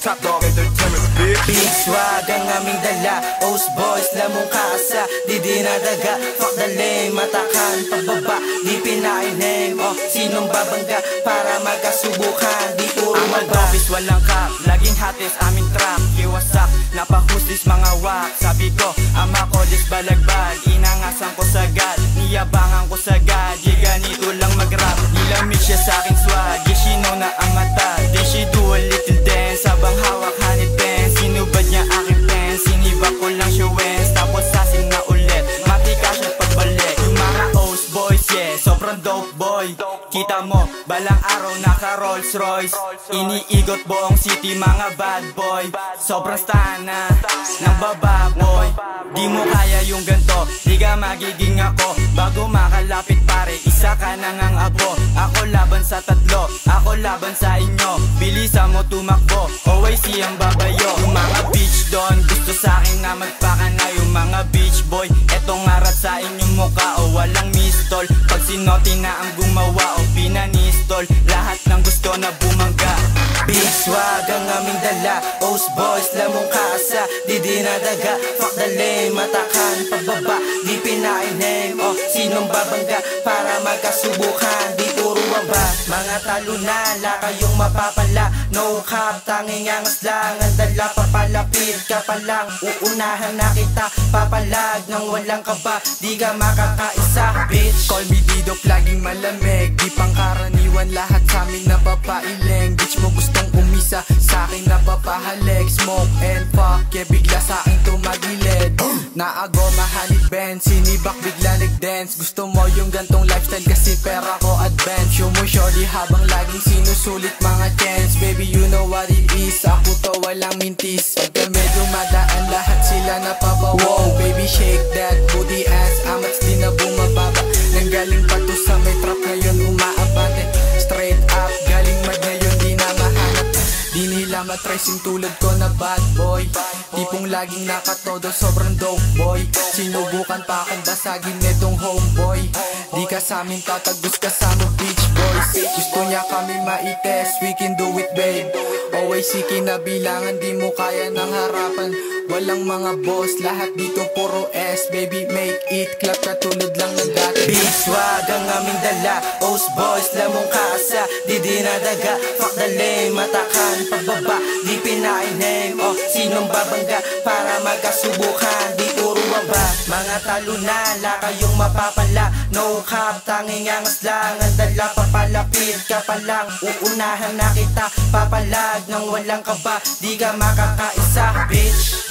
Top Dog Entertainment, bitch. Big swag ang aming dala, O's boys, lamong kaasa, di dinadaga. Fuck the lame, matakan, pagbaba, di pinaineng. Oh, sinong babangga para magkasubukan, di puro maba. Office walang cap, laging hatis aming trap. Iwasak, napahuslis mga wak. Sabi ko, ama ko dis balagbag. Inangasan ko sagad, niyabangan ko sagad. Di ganito lang mag-rap, nilamig siya sa aking swag. Di she know na ang mata, then she do a little dance. Sabang hawak honey pants, sinubad niya aking pants. Sinibak ko lang siya wens, tapos sasing na ulit. Matika siya pagbalik, yung mga O's boys, yeah, sobrang dope boy. Kita mo, balang araw naka Rolls Royce. Iniigot buong city mga bad boy. Sobrang stana ng bababoy. Di mo kaya yung ganto, di ka magiging ako. Bago makalapit pare, isa ka na ngang abo. Ako laban sa tatlo, ako laban sa inyo. Bilisan mo tumakbo, OIC ang babayo. Yung mga beach doon, gusto sa akin na magpakana. Yung mga beach boy, etong ngarat sa inyong mukha. O walang mistol, pag sinoti na ang gumawa o pinanistol, lahat ng gusto na bumangga. Big swag ang aming dala, O's boys, lamong kaasa, di dinadaga. Fuck the lame, matakan, pagbaba, di pinaineng. Oh, sinong babangga para magkasubukan, di puro waba. Mga talunala, kayong mapapala, no cap, tanging angas lang ang dala. Papalapit ka pa lang, uunahan na kita, papalag nang walang kaba, di ka makakaisa, bitch. Call me Didok, laging malamig, di pangkaraniwan, lahat sa amin napapailing. Bitch mo gustong umisa, sa akin napapahalik. Smoke and fuck, yeah, bigla sa akin tumagilid. Naago, mahanip Ben, sinibak bigla nag-dance. Gusto mo yung gantong lifestyle kasi pera ko advance. Show mo shorty habang laging sinusulit mga chance. Baby, you know what it is, ako to walang mintis. Pag kami dumadaan, lahat sila napabawo. Wow, baby, shake that booty ass, amats di na bumababa. Nanggaling pa to sa may trap, ngayon umaabante. Straight up, galing mad ngayon di na mahanap. Di nila matracing tulad ko na bad boy. Tipong laging nakatodo, sobrang dope boy. Sinubukan pa akong basagin netong homeboy. Di ka sa amin tatagos kasama beach boys. Gusto niya kami maitest, we can do it babe. Always kinabilangan, di mo kaya ng harapan. Walang mga boss, lahat dito puro S. Baby, make it clap katulad lang ng dati. Big swag ang aming dala, O's boys, lamong kaasa, di dinadaga. Fuck the lame, matakan, pagbaba, di pinaineng. Oh, sinong babangga para magkasubukan, di puro waba. Mga talunala, kayong mapapala, no cap, tanging angas lang ang dala. Papalapit ka pa lang, uunahan na kita, papalag nang walang kaba, di ka makakaisa, bitch.